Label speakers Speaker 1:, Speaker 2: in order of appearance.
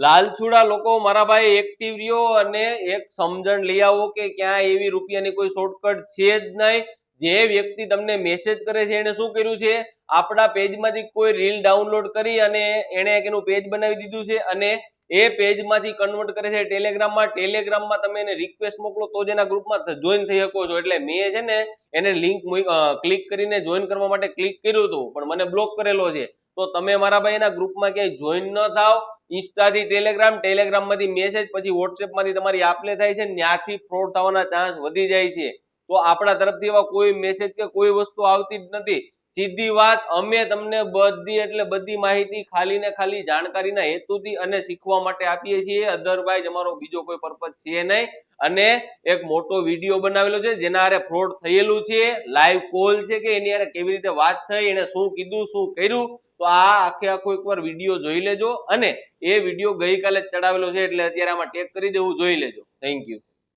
Speaker 1: લાલચુડા લોકો મારા ભાઈ એક્ટિવ રહ્યો અને એક સમજણ લઈ આવો કે ક્યાં એવી રૂપિયાની કોઈ શોર્ટકટ છે જ નહીં. જે વ્યક્તિ તમને મેસેજ કરે છે એને શું કર્યું છે, આપણા પેજમાંથી કોઈ રીલ ડાઉનલોડ કરી અને એને એનું પેજ બનાવી દીધું છે અને એ પેજમાંથી કન્વર્ટ કરે છે ટેલિગ્રામમાં તમે એને રિક્વેસ્ટ મોકલો તો જ એના ગ્રુપમાં જોઈન થઈ શકો છો. એટલે મેં છે ને એને લિંક ક્લિક કરીને જોઈન કરવા માટે ક્લિક કર્યું હતું પણ મને બ્લોક કરેલો છે. તો તમે મારા ભાઈ એના ગ્રુપમાં ક્યાંય જોઈન ન થાવ. ઇન્સ્ટાથી ટેલિગ્રામમાંથી મેસેજ, પછી વોટ્સએપમાંથી તમારી આપલે થાય છે, ત્યાંથી ફ્રોડ થવાના ચાન્સ વધી જાય છે. તો આપણા તરફથી એવા કોઈ મેસેજ કે કોઈ વસ્તુ આવતી જ નથી. સીધી વાત, અમે તમને બધી એટલે બધી માહિતી ખાલી ને ખાલી જાણકારીના હેતુથી અને શીખવા માટે આપીએ છીએ. અધરવાઇઝ અમારો બીજો કોઈ પર્પઝ છે નહીં. અને એક મોટો વિડીયો બનાવેલો છે જેના હારે ફ્રોડ થયેલું છે, લાઈવ કોલ છે કે એની હારે કેવી રીતે વાત થઈ, એને શું કીધું, શું કર્યું. તો આ આખો એકવાર વિડીયો જોઈ લેજો અને એ વિડીયો ગઈકાલે જ ચડાવેલો છે એટલે અત્યારે આમાં ટેગ કરી દેવું, જોઈ લેજો. Thank you.